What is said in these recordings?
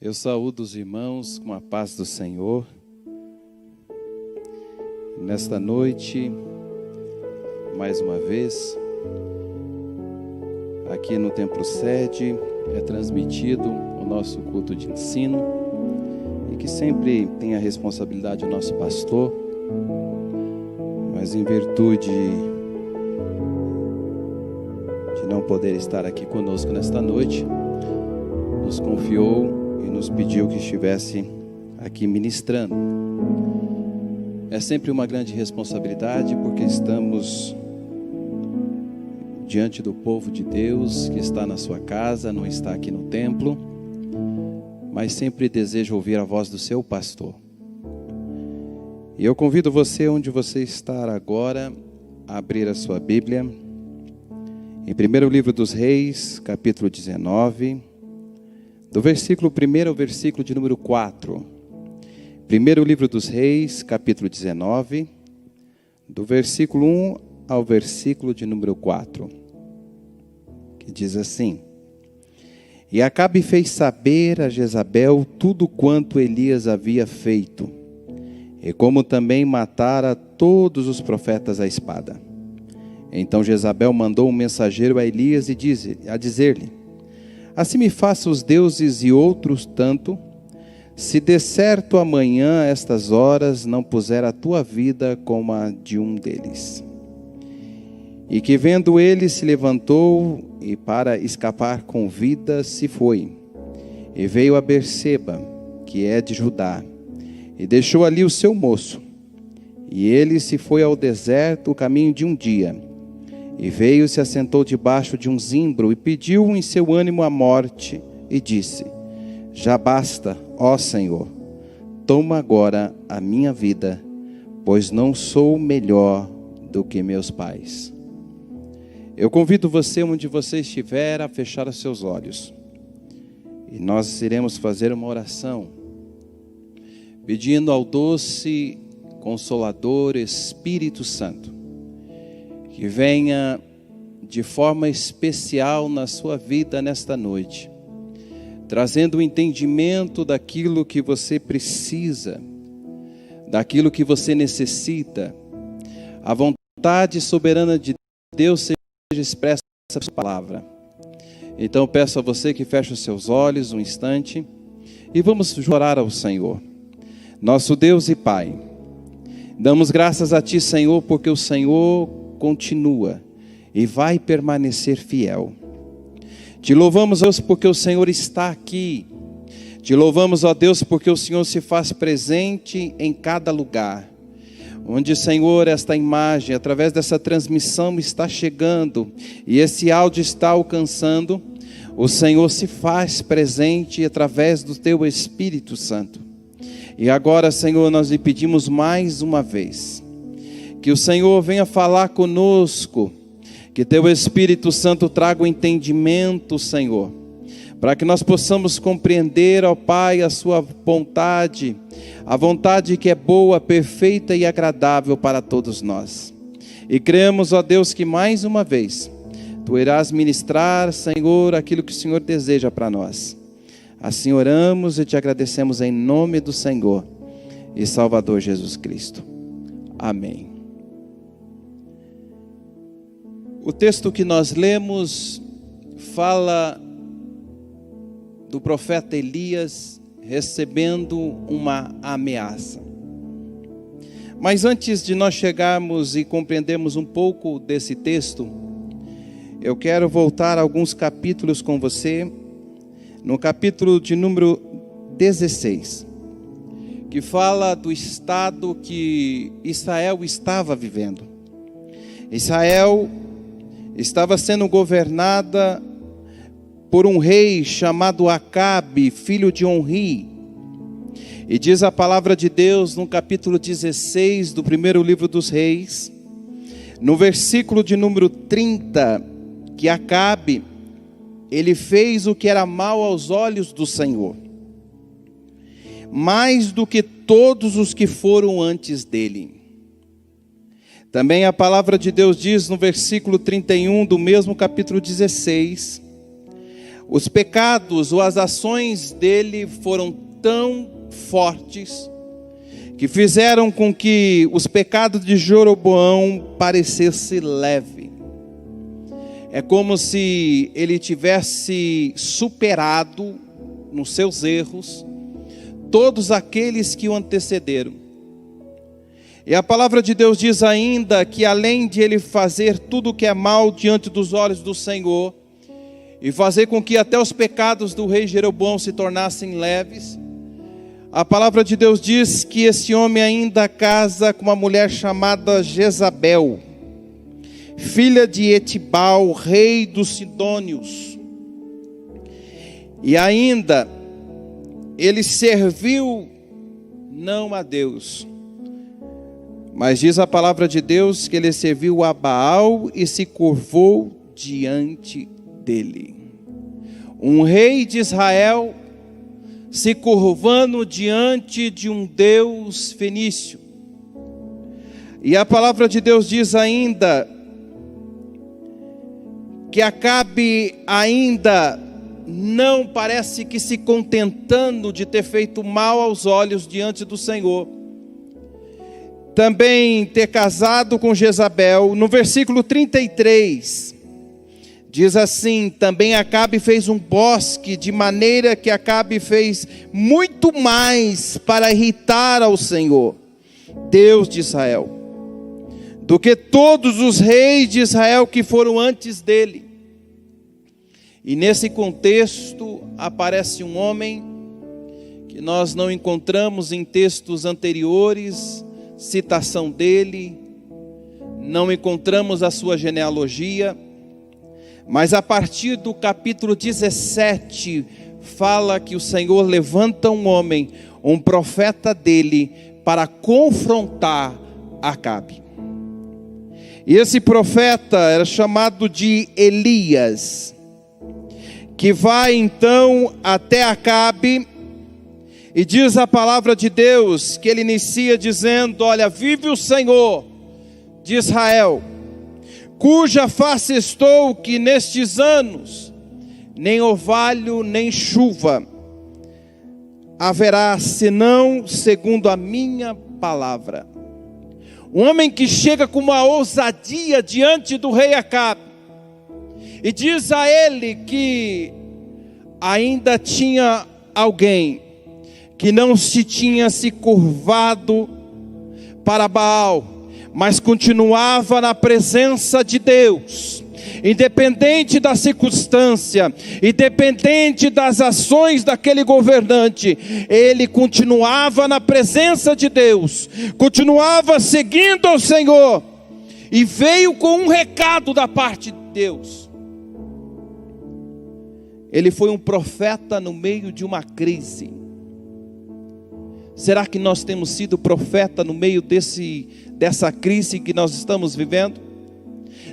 Eu saúdo os irmãos com a paz do Senhor. Nesta noite, mais uma vez, aqui no Templo Sede, é transmitido o nosso culto de ensino, e que sempre tem a responsabilidade o nosso pastor, mas em virtude de não poder estar aqui conosco nesta noite, nos confiou e nos pediu que estivesse aqui ministrando. É sempre uma grande responsabilidade, porque estamos diante do povo de Deus, que está na sua casa, não está aqui no templo, mas sempre deseja ouvir a voz do seu pastor. E eu convido você, onde você está agora, a abrir a sua Bíblia, em 1º livro dos Reis, capítulo 19, do versículo 1 ao versículo de número 4. 1º livro dos Reis, capítulo 19, do versículo 1 ao versículo de número 4, que diz assim: E Acabe fez saber a Jezabel tudo quanto Elias havia feito, e como também matara todos os profetas à espada. Então Jezabel mandou um mensageiro a Elias a dizer-lhe: Assim me faça os deuses e outros tanto, se de certo amanhã, a estas horas, não puser a tua vida como a de um deles. E que vendo ele se levantou, e para escapar com vida se foi, e veio a Berseba, que é de Judá, e deixou ali o seu moço. E ele se foi ao deserto o caminho de um dia, e veio e se assentou debaixo de um zimbro, e pediu em seu ânimo a morte, e disse: Já basta, ó Senhor, toma agora a minha vida, pois não sou melhor do que meus pais. Eu convido você, onde você estiver, a fechar os seus olhos. E nós iremos fazer uma oração, pedindo ao doce, consolador Espírito Santo, que venha de forma especial na sua vida nesta noite, trazendo o entendimento daquilo que você precisa, daquilo que você necessita. A vontade soberana de Deus seja expressa nessa palavra. Então eu peço a você que feche os seus olhos um instante e vamos orar ao Senhor. Nosso Deus e Pai, damos graças a Ti, Senhor, porque o Senhor continua e vai permanecer fiel. Te louvamos, Deus, porque o Senhor está aqui. Te louvamos, ó Deus, porque o Senhor se faz presente em cada lugar. Onde, Senhor, esta imagem, através dessa transmissão está chegando e esse áudio está alcançando, o Senhor se faz presente através do Teu Espírito Santo. E agora, Senhor, nós lhe pedimos mais uma vez, que o Senhor venha falar conosco, que Teu Espírito Santo traga o entendimento, Senhor, para que nós possamos compreender, ó Pai, a Sua vontade, a vontade que é boa, perfeita e agradável para todos nós. E cremos, ó Deus, que mais uma vez Tu irás ministrar, Senhor, aquilo que o Senhor deseja para nós. Assim oramos e Te agradecemos em nome do Senhor e Salvador Jesus Cristo. Amém. O texto que nós lemos fala do profeta Elias recebendo uma ameaça. Mas antes de nós chegarmos e compreendermos um pouco desse texto, eu quero voltar alguns capítulos com você, no capítulo de número 16, que fala do estado que Israel estava vivendo. Israel estava sendo governada por um rei chamado Acabe, filho de Onri. E diz a palavra de Deus no capítulo 16 do 1º livro dos Reis, no versículo de número 30, que Acabe, ele fez o que era mal aos olhos do Senhor, mais do que todos os que foram antes dele. Também a palavra de Deus diz no versículo 31 do mesmo capítulo 16: Os pecados ou as ações dele foram tão fortes que fizeram com que os pecados de Jeroboão parecessem leve. É como se ele tivesse superado nos seus erros todos aqueles que o antecederam. E a palavra de Deus diz ainda que além de ele fazer tudo o que é mal diante dos olhos do Senhor, e fazer com que até os pecados do rei Jeroboão se tornassem leves, a palavra de Deus diz que esse homem ainda casa com uma mulher chamada Jezabel, filha de Etibal, rei dos Sidônios. E ainda ele serviu não a Deus, mas diz a palavra de Deus que ele serviu a Baal e se curvou diante dele. Um rei de Israel se curvando diante de um Deus fenício. E a palavra de Deus diz ainda que Acabe ainda não parece que se contentando de ter feito mal aos olhos diante do Senhor, também ter casado com Jezabel. No versículo 33, diz assim: também Acabe fez um bosque, de maneira que Acabe fez muito mais para irritar ao Senhor, Deus de Israel, do que todos os reis de Israel que foram antes dele. E nesse contexto aparece um homem que nós não encontramos em textos anteriores citação dele, não encontramos a sua genealogia, mas a partir do capítulo 17 fala que o Senhor levanta um homem, um profeta dele, para confrontar Acabe. E esse profeta era chamado de Elias, que vai então até Acabe, e diz a palavra de Deus que ele inicia dizendo: olha, vive o Senhor de Israel, cuja face estou, que nestes anos nem orvalho nem chuva haverá, senão segundo a minha palavra. Um homem que chega com uma ousadia diante do rei Acabe e diz a ele que ainda tinha alguém que não se tinha se curvado para Baal, mas continuava na presença de Deus, independente da circunstância, independente das ações daquele governante, ele continuava na presença de Deus, continuava seguindo ao Senhor, e veio com um recado da parte de Deus. Ele foi um profeta no meio de uma crise. Será que nós temos sido profeta no meio dessa crise que nós estamos vivendo?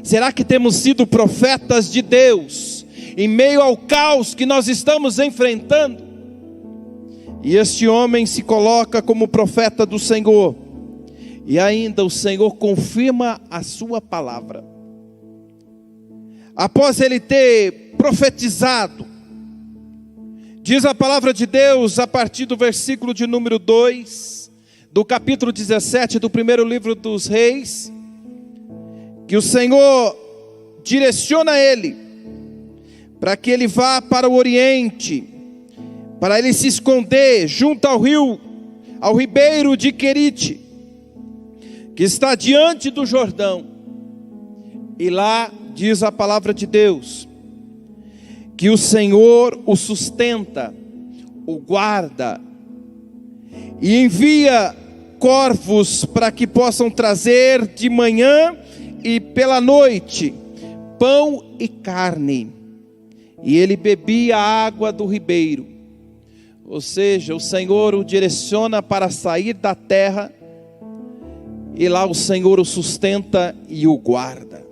Será que temos sido profetas de Deus em meio ao caos que nós estamos enfrentando? E este homem se coloca como profeta do Senhor, e ainda o Senhor confirma a sua palavra. Após ele ter profetizado, diz a palavra de Deus a partir do versículo de número 2, do capítulo 17 do primeiro livro dos Reis, que o Senhor direciona ele para que ele vá para o Oriente, para ele se esconder junto ao rio, ao ribeiro de Querite, que está diante do Jordão. E lá diz a palavra de Deus que o Senhor o sustenta, o guarda, e envia corvos para que possam trazer de manhã e pela noite pão e carne, e ele bebia a água do ribeiro. Ou seja, o Senhor o direciona para sair da terra, e lá o Senhor o sustenta e o guarda.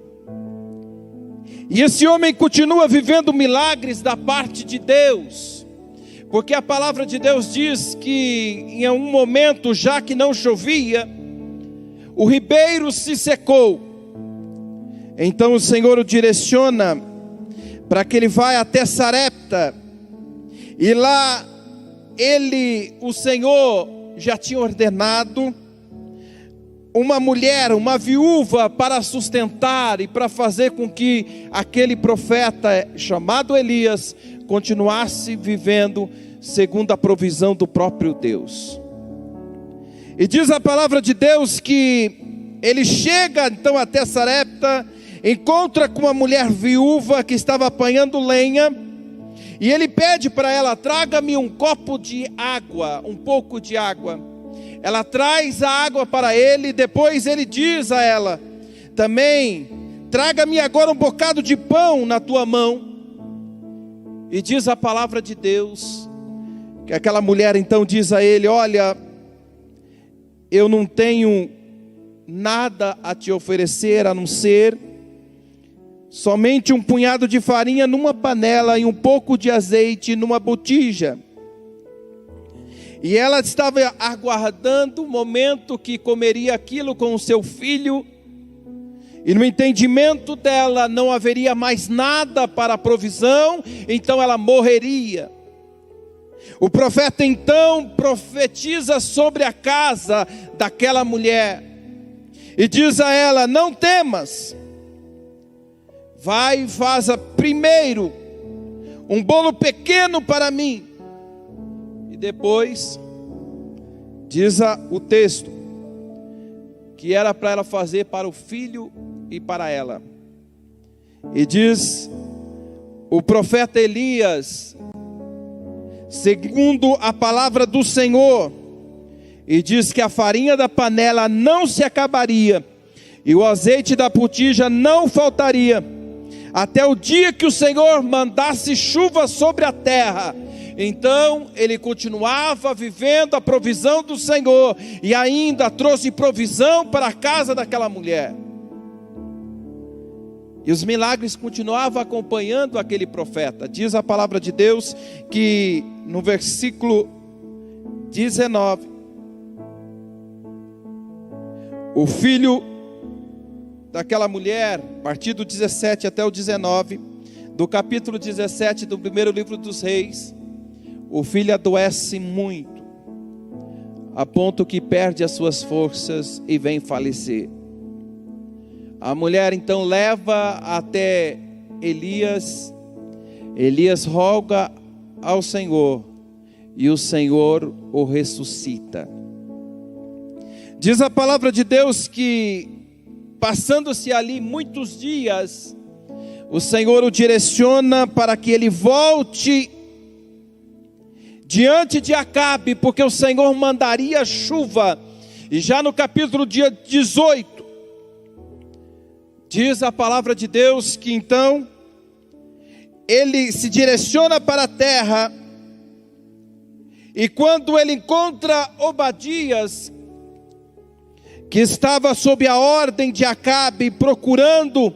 E esse homem continua vivendo milagres da parte de Deus, porque a palavra de Deus diz que em um momento, já que não chovia, o ribeiro se secou. Então o Senhor o direciona para que ele vá até Sarepta. E lá o Senhor já tinha ordenado uma mulher, uma viúva, para sustentar e para fazer com que aquele profeta chamado Elias continuasse vivendo segundo a provisão do próprio Deus. E diz a palavra de Deus que ele chega então até Sarepta, encontra com uma mulher viúva que estava apanhando lenha, e ele pede para ela: traga-me um copo de água, um pouco de água. Ela traz a água para ele, depois ele diz a ela também: traga-me agora um bocado de pão na tua mão. E diz a palavra de Deus que aquela mulher então diz a ele: olha, eu não tenho nada a te oferecer a não ser somente um punhado de farinha numa panela e um pouco de azeite numa botija. E ela estava aguardando o momento que comeria aquilo com o seu filho, e no entendimento dela não haveria mais nada para a provisão, então ela morreria. O profeta então profetiza sobre a casa daquela mulher e diz a ela: não temas, vai e faça primeiro um bolo pequeno para mim, e depois, diz o texto, que era para ela fazer para o filho e para ela. E diz o profeta Elias, segundo a palavra do Senhor, e diz que a farinha da panela não se acabaria, e o azeite da botija não faltaria, até o dia que o Senhor mandasse chuva sobre a terra. Então ele continuava vivendo a provisão do Senhor, e ainda trouxe provisão para a casa daquela mulher. E os milagres continuavam acompanhando aquele profeta. Diz a palavra de Deus que no versículo 19, o filho daquela mulher, a partir do 17 até o 19, do capítulo 17 do primeiro livro dos Reis, o filho adoece muito, a ponto que perde as suas forças e vem falecer. A mulher então leva até Elias. Elias roga ao Senhor, e o Senhor o ressuscita. Diz a palavra de Deus que, passando-se ali muitos dias, o Senhor o direciona para que ele volte diante de Acabe, porque o Senhor mandaria chuva. E já no capítulo 18, diz a palavra de Deus que então ele se direciona para a terra, e quando ele encontra Obadias, que estava sob a ordem de Acabe, procurando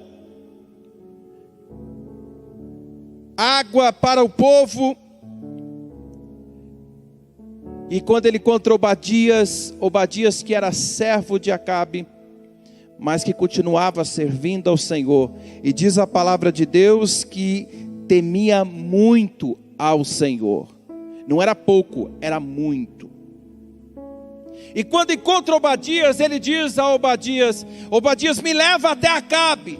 água para o povo, e quando ele encontra Obadias que era servo de Acabe, mas que continuava servindo ao Senhor, e diz a palavra de Deus que temia muito ao Senhor, não era pouco, era muito. E quando encontra Obadias, ele diz a Obadias: Obadias, me leva até Acabe.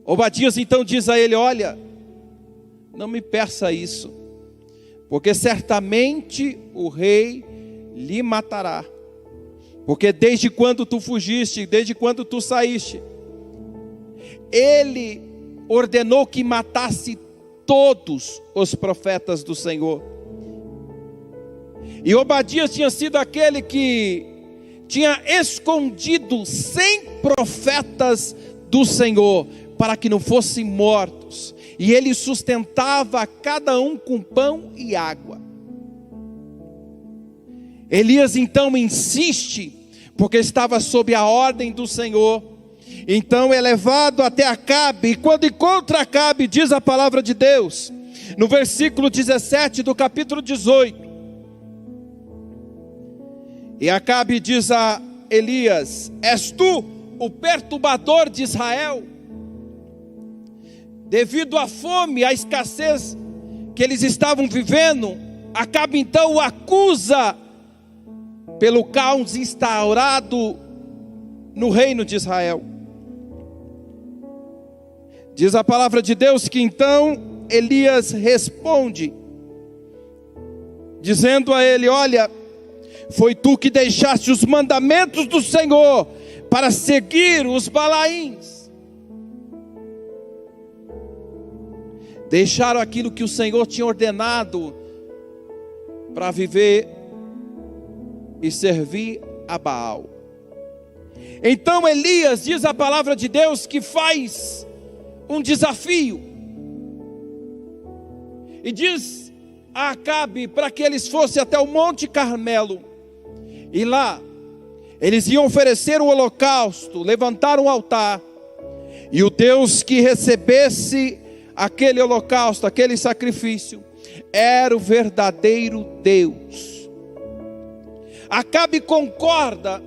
Obadias então diz a ele: olha, não me peça isso, porque certamente o rei lhe matará, porque desde quando tu fugiste, desde quando tu saíste, ele ordenou que matasse todos os profetas do Senhor. E Obadias tinha sido aquele que tinha escondido 100 profetas do Senhor, para que não fossem mortos, e ele sustentava cada um com pão e água. Elias então insiste, porque estava sob a ordem do Senhor. Então é levado até Acabe, e quando encontra Acabe, diz a palavra de Deus, no versículo 17 do capítulo 18, e Acabe diz a Elias: és tu o perturbador de Israel? devido à fome, à escassez que eles estavam vivendo, Acabe então o acusa pelo caos instaurado no reino de Israel. Diz a palavra de Deus que então Elias responde, dizendo a ele: olha, foi tu que deixaste os mandamentos do Senhor para seguir os Balaíns. Deixaram aquilo que o Senhor tinha ordenado para viver e servir a Baal. Então Elias, diz a palavra de Deus, que faz um desafio e diz a Acabe para que eles fossem até o Monte Carmelo, e lá eles iam oferecer um holocausto, levantar um altar, e o Deus que recebesse aquele holocausto, aquele sacrifício, era o verdadeiro Deus. Acabe concorda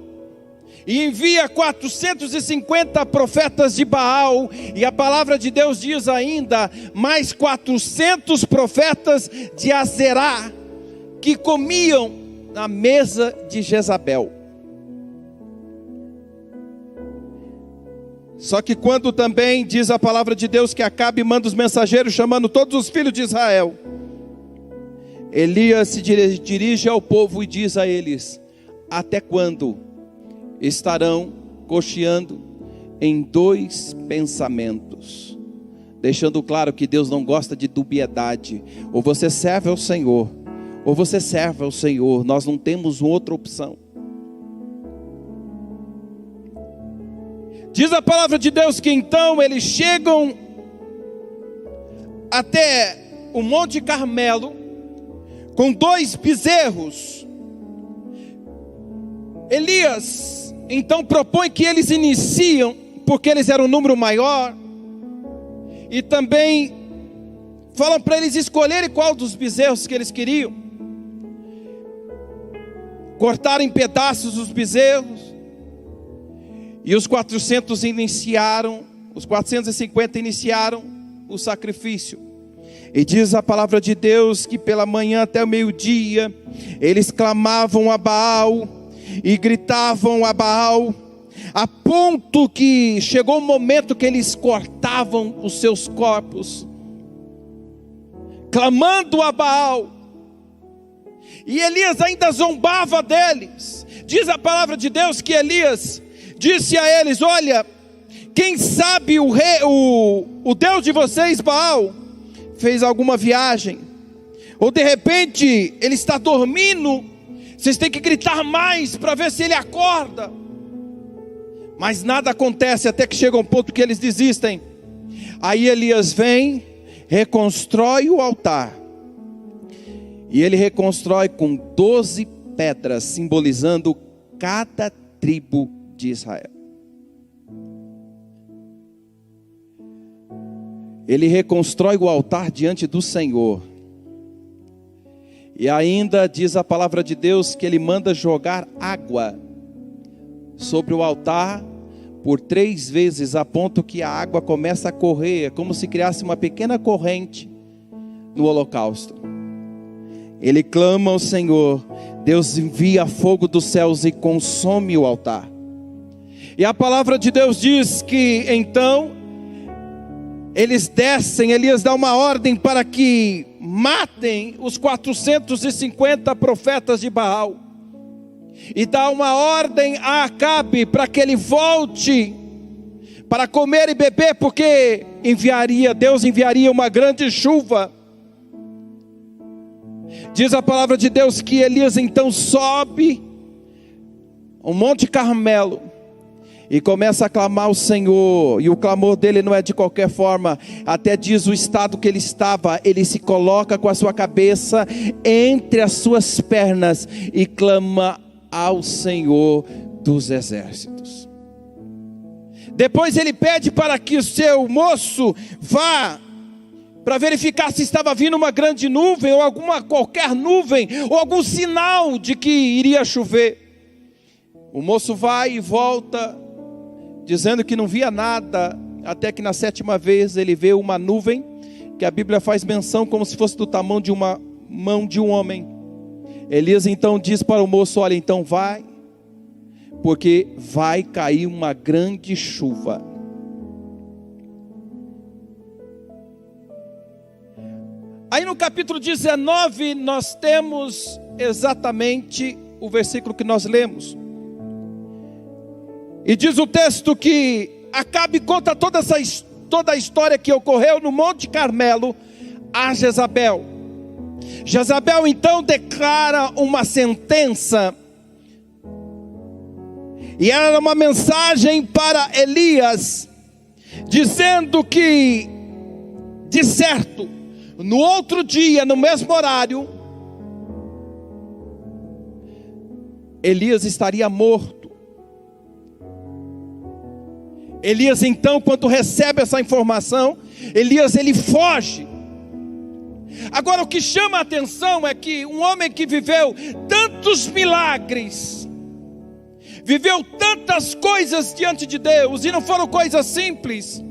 e envia 450 profetas de Baal, e a palavra de Deus diz ainda, mais 400 profetas de Azerá, que comiam na mesa de Jezabel. Só que quando também diz a palavra de Deus que Acabe manda os mensageiros chamando todos os filhos de Israel, Elias se dirige ao povo e diz a eles: até quando estarão cocheando em dois pensamentos? Deixando claro que Deus não gosta de dubiedade. Ou você serve ao Senhor, ou você serve ao Senhor. Nós não temos outra opção. Diz a palavra de Deus que então eles chegam até o Monte Carmelo com 2 bezerros. Elias então propõe que eles iniciam, porque eles eram um número maior, e também falam para eles escolherem qual dos bezerros que eles queriam. Cortaram em pedaços os bezerros, e os 450 iniciaram o sacrifício. E diz a palavra de Deus que pela manhã até o meio-dia, eles clamavam a Baal e gritavam a Baal, a ponto que chegou o momento que eles cortavam os seus corpos, clamando a Baal. E Elias ainda zombava deles. Diz a palavra de Deus que Elias disse a eles: olha, quem sabe o Deus de vocês, Baal, fez alguma viagem, ou de repente ele está dormindo, vocês têm que gritar mais para ver se ele acorda. Mas nada acontece, até que chega um ponto que eles desistem. Aí Elias vem, reconstrói o altar, e ele reconstrói com 12 pedras, simbolizando cada tribo de Israel. Ele reconstrói o altar diante do Senhor. E ainda diz a palavra de Deus que ele manda jogar água sobre o altar por 3 vezes, a ponto que a água começa a correr, como se criasse uma pequena corrente no holocausto. Ele clama ao Senhor, Deus envia fogo dos céus e consome o altar. E a palavra de Deus diz que então eles descem, Elias dá uma ordem para que matem os 450 profetas de Baal, e dá uma ordem a Acabe para que ele volte para comer e beber, porque Deus enviaria uma grande chuva. Diz a palavra de Deus que Elias então sobe o Monte Carmelo e começa a clamar ao Senhor, e o clamor dele não é de qualquer forma. Até diz o estado que ele estava, ele se coloca com a sua cabeça entre as suas pernas e clama ao Senhor dos exércitos. Depois ele pede para que o seu moço vá para verificar se estava vindo uma grande nuvem, ou qualquer nuvem, ou algum sinal de que iria chover. O moço vai e volta, dizendo que não via nada, até que na 7ª vez ele vê uma nuvem, que a Bíblia faz menção como se fosse do tamanho de uma mão de um homem. Elias então diz para o moço: olha, então vai, porque vai cair uma grande chuva. Aí no capítulo 19 nós temos exatamente o versículo que nós lemos. E diz o texto que Acabe conta toda a história que ocorreu no Monte Carmelo a Jezabel. Jezabel então declara uma sentença, e era uma mensagem para Elias, dizendo que, de certo, no outro dia, no mesmo horário, Elias estaria morto. Elias então, quando recebe essa informação, Elias ele foge. Agora o que chama a atenção é que um homem que viveu tantos milagres, viveu tantas coisas diante de Deus, e não foram coisas simples,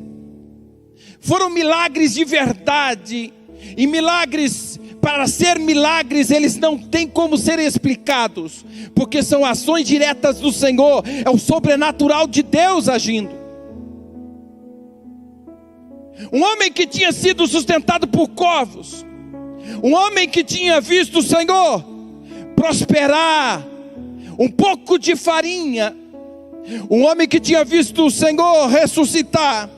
foram milagres de verdade. E milagres, para ser milagres, eles não têm como serem explicados, porque são ações diretas do Senhor, é o sobrenatural de Deus agindo. Um homem que tinha sido sustentado por corvos, um homem que tinha visto o Senhor prosperar um pouco de farinha, um homem que tinha visto o Senhor ressuscitar,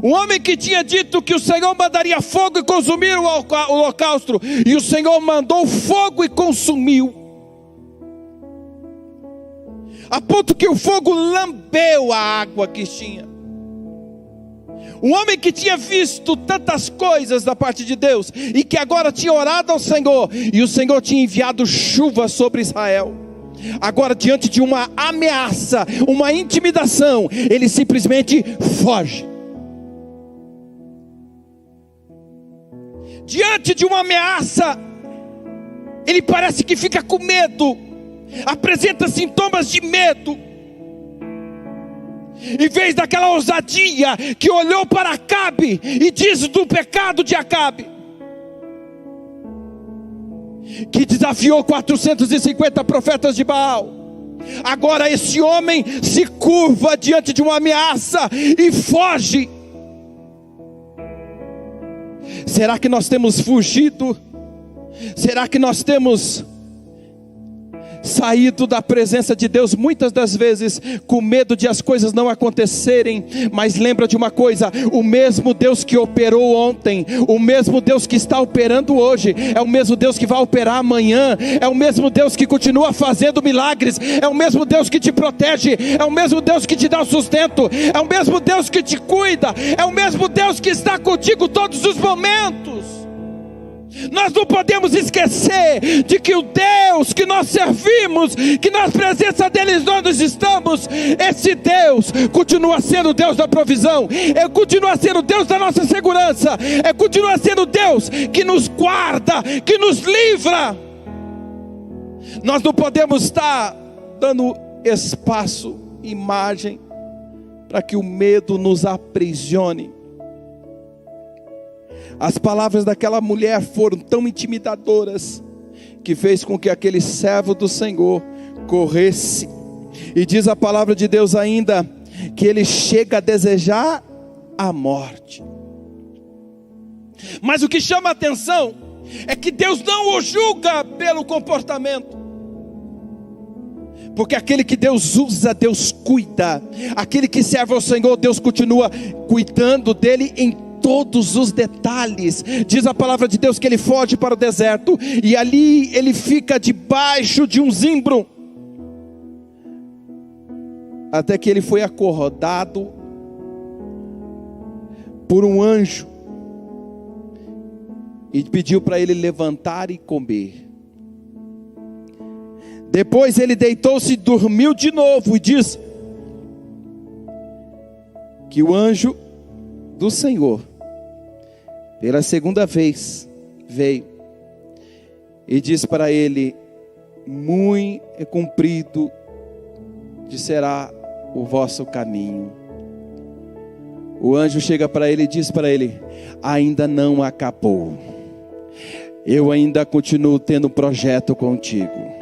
um homem que tinha dito que o Senhor mandaria fogo e consumir o holocausto, e o Senhor mandou fogo e consumiu, a ponto que o fogo lambeu a água que tinha. Um homem que tinha visto tantas coisas da parte de Deus, e que agora tinha orado ao Senhor, e o Senhor tinha enviado chuva sobre Israel. Agora, diante de uma ameaça, uma intimidação, ele simplesmente foge. Diante de uma ameaça, ele parece que fica com medo, apresenta sintomas de medo. Em vez daquela ousadia que olhou para Acabe e diz do pecado de Acabe, que desafiou 450 profetas de Baal, agora esse homem se curva diante de uma ameaça e foge. Será que nós temos fugido? Será que nós temos saído da presença de Deus muitas das vezes com medo de as coisas não acontecerem? Mas lembra de uma coisa: o mesmo Deus que operou ontem, o mesmo Deus que está operando hoje, é o mesmo Deus que vai operar amanhã, é o mesmo Deus que continua fazendo milagres, é o mesmo Deus que te protege, é o mesmo Deus que te dá o sustento, é o mesmo Deus que te cuida, é o mesmo Deus que está contigo todos os momentos. Nós não podemos esquecer de que o Deus que nós servimos, que na presença deles nós estamos, esse Deus continua sendo o Deus da provisão, continua sendo o Deus da nossa segurança, continua sendo o Deus que nos guarda, que nos livra. Nós não podemos estar dando espaço, imagem, para que o medo nos aprisione. As palavras daquela mulher foram tão intimidadoras, que fez com que aquele servo do Senhor corresse. E diz a palavra de Deus ainda, que ele chega a desejar a morte. Mas o que chama a atenção é que Deus não o julga pelo comportamento, porque aquele que Deus usa, Deus cuida. Aquele que serve ao Senhor, Deus continua cuidando dele em todos os detalhes. Diz a palavra de Deus que ele foge para o deserto, e ali ele fica debaixo de um zimbro, até que ele foi acordado por um anjo, e pediu para ele levantar e comer. Depois ele deitou-se e dormiu de novo, e diz que o anjo do Senhor, pela segunda vez, veio e disse para ele: muito é cumprido será o vosso caminho, O anjo chega para ele e diz para ele: ainda não acabou. Eu ainda continuo tendo projeto contigo.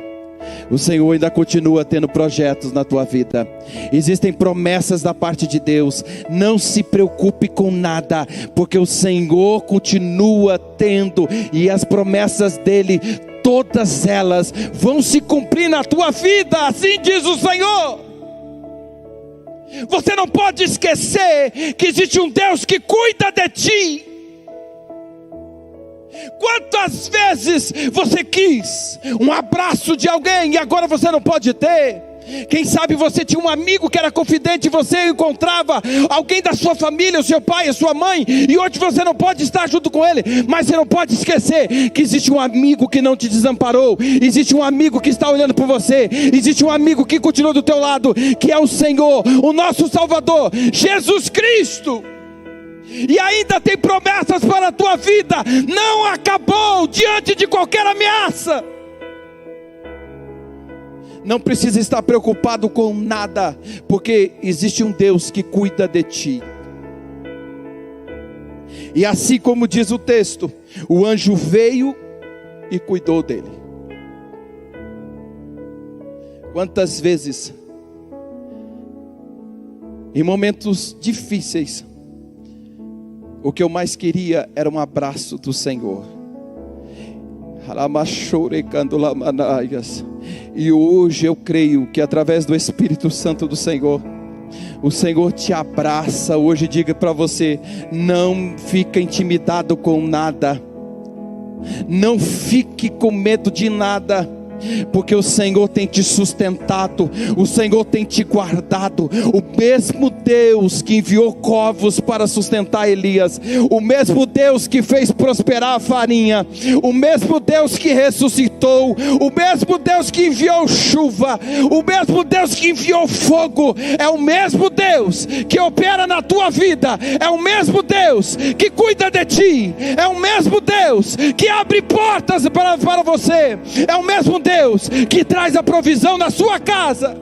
O Senhor ainda continua tendo projetos na tua vida. Existem promessas da parte de Deus. Não se preocupe com nada, porque o Senhor continua tendo, e as promessas dele, todas elas vão se cumprir na tua vida. Assim diz o Senhor. Você não pode esquecer que existe um Deus que cuida de ti. Quantas vezes você quis um abraço de alguém e agora você não pode ter? Quem sabe você tinha um amigo que era confidente, você encontrava alguém da sua família, o seu pai, a sua mãe, e hoje você não pode estar junto com ele. Mas você não pode esquecer que existe um amigo que não te desamparou, existe um amigo que está olhando por você, existe um amigo que continua do teu lado, que é o Senhor, o nosso Salvador, Jesus Cristo. E ainda tem promessas para a tua vida. Não acabou diante de qualquer ameaça. Não precisa estar preocupado com nada, porque existe um Deus que cuida de ti. E assim como diz o texto, o anjo veio e cuidou dele. Quantas vezes, em momentos difíceis, o que eu mais queria era um abraço do Senhor. E hoje eu creio que através do Espírito Santo do Senhor, o Senhor te abraça hoje. Diga para você: não fica intimidado com nada, não fique com medo de nada, porque o Senhor tem te sustentado, o Senhor tem te guardado. O mesmo Deus que enviou corvos para sustentar Elias, o mesmo Deus que fez prosperar a farinha, o mesmo Deus que ressuscitou, o mesmo Deus que enviou chuva, o mesmo Deus que enviou fogo, é o mesmo Deus que opera na tua vida, é o mesmo Deus que cuida de ti, é o mesmo Deus que abre portas para você, é o mesmo Deus que traz a provisão na sua casa.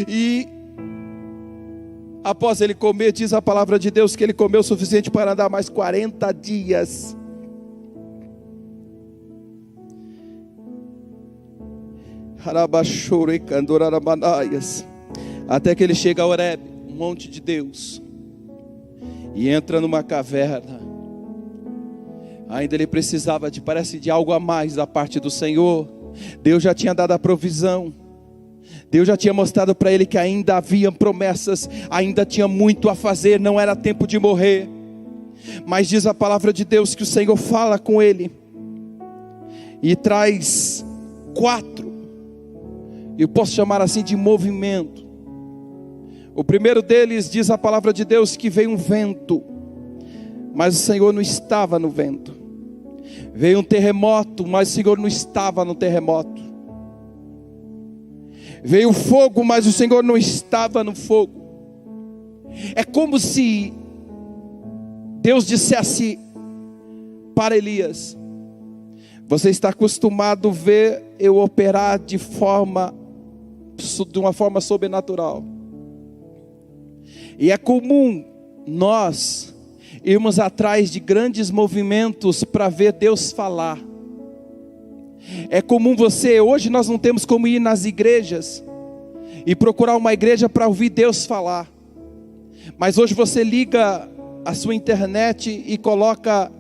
E após ele comer, diz a palavra de Deus que ele comeu o suficiente para andar mais 40 dias. Até que ele chega a Horebe, um monte de Deus, e entra numa caverna. Ainda ele precisava de algo a mais da parte do Senhor. Deus já tinha dado a provisão. Deus já tinha mostrado para ele que ainda havia promessas, ainda tinha muito a fazer, não era tempo de morrer. Mas diz a palavra de Deus que o Senhor fala com ele e traz 4, eu posso chamar assim de movimento. O primeiro deles, diz a palavra de Deus, que veio um vento, mas o Senhor não estava no vento. Veio um terremoto, mas o Senhor não estava no terremoto. Veio fogo, mas o Senhor não estava no fogo. É como se Deus dissesse para Elias: você está acostumado a ver eu operar de uma forma sobrenatural. E é comum nós irmos atrás de grandes movimentos para ver Deus falar. É comum hoje nós não temos como ir nas igrejas e procurar uma igreja para ouvir Deus falar. Mas hoje você liga a sua internet e coloca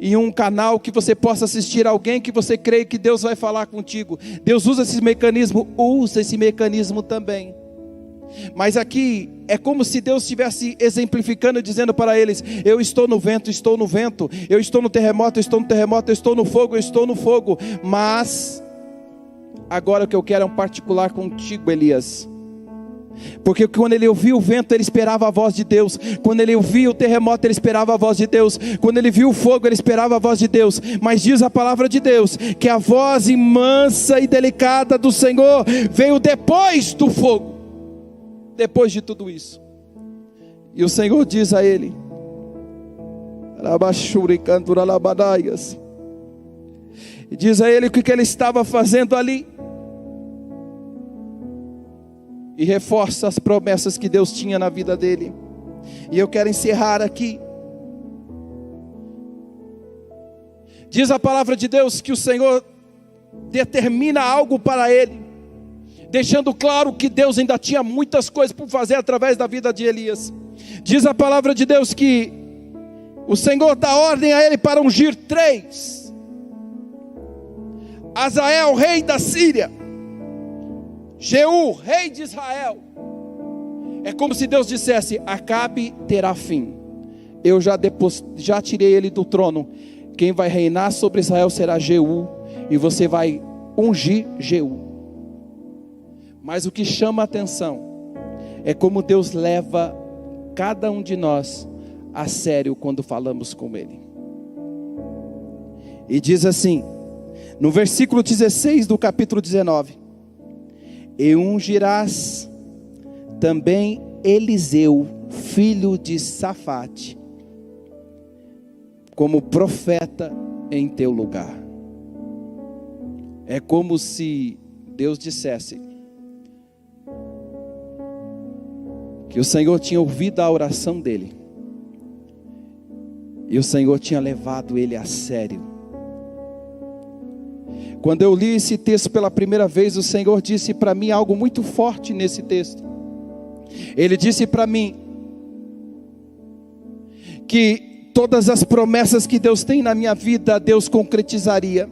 em um canal que você possa assistir alguém que você crê que Deus vai falar contigo. Deus usa esse mecanismo também. Mas aqui é como se Deus estivesse exemplificando, dizendo para eles: eu estou no vento, eu estou no terremoto, eu estou no fogo, mas agora o que eu quero é um particular contigo, Elias. Porque quando ele ouvia o vento, ele esperava a voz de Deus. Quando ele ouvia o terremoto, ele esperava a voz de Deus. Quando ele viu o fogo, ele esperava a voz de Deus. Mas diz a palavra de Deus que a voz mansa e delicada do Senhor veio depois do fogo, depois de tudo isso. E o Senhor diz a ele: e diz a ele o que ele estava fazendo ali. e reforça as promessas que Deus tinha na vida dele. E eu quero encerrar aqui. Diz a palavra de Deus que o Senhor determina algo para ele, deixando claro que Deus ainda tinha muitas coisas por fazer através da vida de Elias. Diz a palavra de Deus que o Senhor dá ordem a ele para ungir 3: Azael, rei da Síria; Jeú, rei de Israel. É como se Deus dissesse: Acabe terá fim, eu já tirei ele do trono, quem vai reinar sobre Israel será Jeú, e você vai ungir Jeú. Mas o que chama a atenção é como Deus leva cada um de nós a sério quando falamos com Ele. E diz assim, no versículo 16 do capítulo 19: E ungirás também Eliseu, filho de Safate, como profeta em teu lugar. É como se Deus dissesse que o Senhor tinha ouvido a oração dele, e o Senhor tinha levado ele a sério. Quando eu li esse texto pela primeira vez, o Senhor disse para mim algo muito forte nesse texto. Ele disse para mim que todas as promessas que Deus tem na minha vida, Deus concretizaria.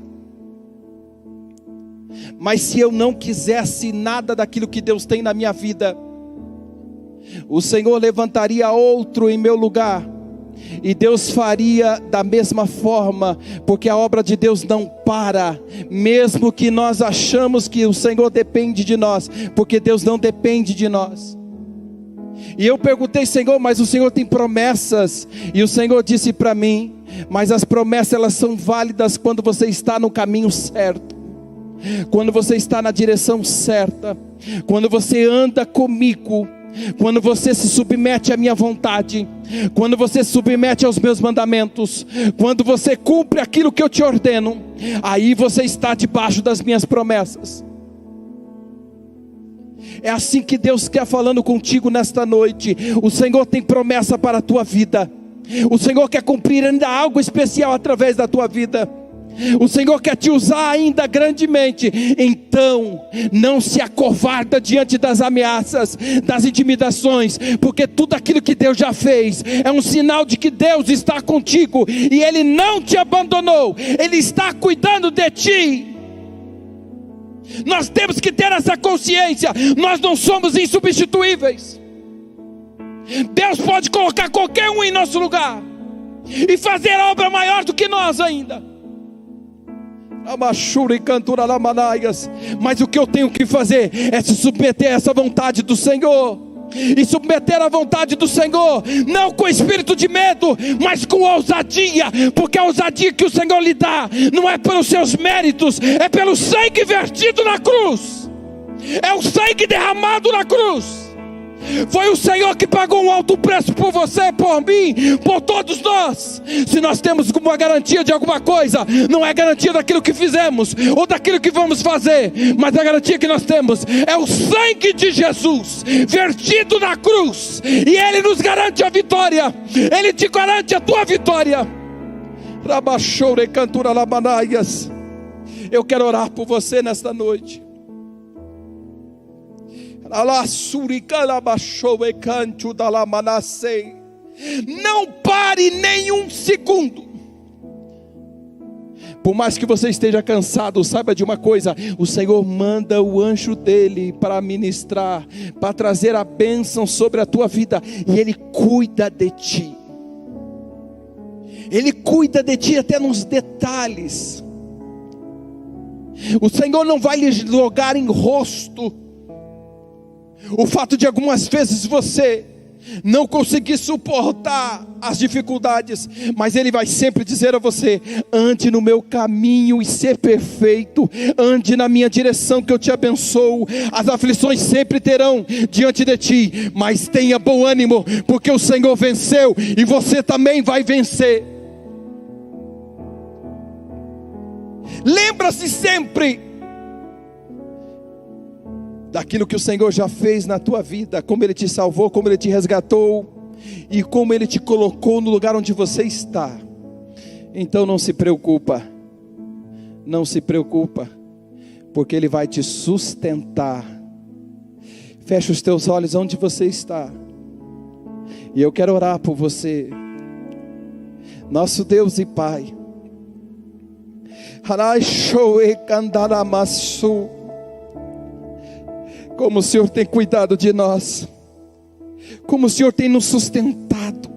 Mas se eu não quisesse nada daquilo que Deus tem na minha vida, o Senhor levantaria outro em meu lugar, e Deus faria da mesma forma, porque a obra de Deus não para, mesmo que nós achamos que o Senhor depende de nós, porque Deus não depende de nós. E eu perguntei: Senhor, mas o Senhor tem promessas? E o Senhor disse para mim: mas as promessas, elas são válidas quando você está no caminho certo, quando você está na direção certa, quando você anda comigo, quando você se submete à minha vontade, quando você se submete aos meus mandamentos, quando você cumpre aquilo que eu te ordeno, aí você está debaixo das minhas promessas. É assim que Deus quer falando contigo nesta noite. O Senhor tem promessa para a tua vida. O Senhor quer cumprir ainda algo especial através da tua vida. O Senhor quer te usar ainda grandemente. Então não se acovarda diante das ameaças, das intimidações, porque tudo aquilo que Deus já fez é um sinal de que Deus está contigo, e Ele não te abandonou, Ele está cuidando de ti. Nós temos que ter essa consciência. Nós não somos insubstituíveis. Deus pode colocar qualquer um em nosso lugar e fazer a obra maior do que nós ainda. Mas o que eu tenho que fazer é se submeter a essa vontade do Senhor. E submeter a vontade do Senhor, não com espírito de medo, mas com ousadia, porque a ousadia que o Senhor lhe dá não é pelos seus méritos, é pelo sangue vertido na cruz. É o sangue derramado na cruz. Foi o Senhor que pagou um alto preço por você, por mim, por todos nós. Se nós temos uma garantia de alguma coisa, não é garantia daquilo que fizemos ou daquilo que vamos fazer, mas a garantia que nós temos é o sangue de Jesus vertido na cruz, e Ele nos garante a vitória. Ele te garante a tua vitória. Eu quero orar por você nesta noite. Não pare nem um segundo. Por mais que você esteja cansado, saiba de uma coisa: o Senhor manda o anjo dele para ministrar, para trazer a bênção sobre a tua vida, e Ele cuida de ti. Ele cuida de ti até nos detalhes. O Senhor não vai lhe jogar em rosto o fato de algumas vezes você não conseguir suportar as dificuldades, mas Ele vai sempre dizer a você: ande no meu caminho e ser perfeito, ande na minha direção que eu te abençoo. As aflições sempre terão diante de ti, mas tenha bom ânimo, porque o Senhor venceu e você também vai vencer. Lembra-se sempre daquilo que o Senhor já fez na tua vida, como Ele te salvou, como Ele te resgatou e como Ele te colocou no lugar onde você está. Então não se preocupa, porque Ele vai te sustentar. Fecha os teus olhos onde você está, e eu quero orar por você. Nosso Deus e Pai, como o Senhor tem cuidado de nós, como o Senhor tem nos sustentado,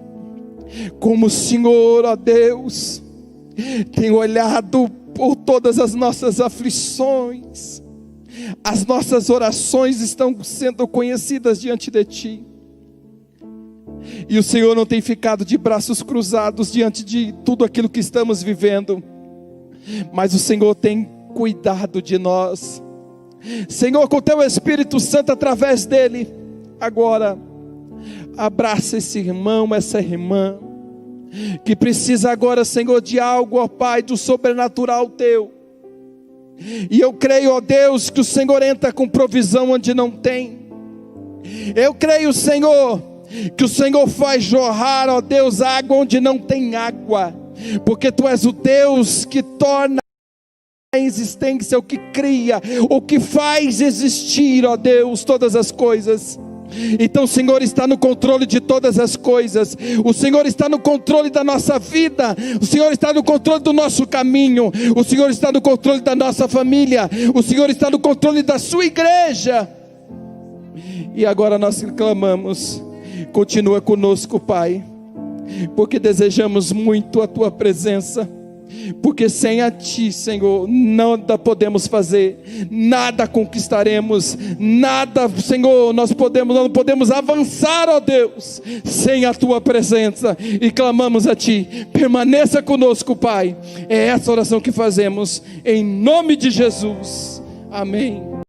como o Senhor, ó Deus, tem olhado por todas as nossas aflições. As nossas orações estão sendo conhecidas diante de Ti, e o Senhor não tem ficado de braços cruzados diante de tudo aquilo que estamos vivendo, mas o Senhor tem cuidado de nós. Senhor, com Teu Espírito Santo através dEle, agora abraça esse irmão, essa irmã, que precisa agora, Senhor, de algo, ó Pai, do sobrenatural Teu. E eu creio, ó Deus, que o Senhor entra com provisão onde não tem. Eu creio, Senhor, que o Senhor faz jorrar, ó Deus, água onde não tem água, porque Tu és o Deus que torna a existência, o que cria, o que faz existir, ó Deus, todas as coisas. Então o Senhor está no controle de todas as coisas. O Senhor está no controle da nossa vida. O Senhor está no controle do nosso caminho. O Senhor está no controle da nossa família. O Senhor está no controle da sua igreja. E agora nós clamamos: continua conosco, Pai, porque desejamos muito a Tua presença, porque sem a Ti, Senhor, nada podemos fazer, nada conquistaremos, nada, Senhor, nós não podemos avançar, ó Deus, sem a Tua presença. E clamamos a Ti: permaneça conosco, Pai. É essa oração que fazemos em nome de Jesus. Amém.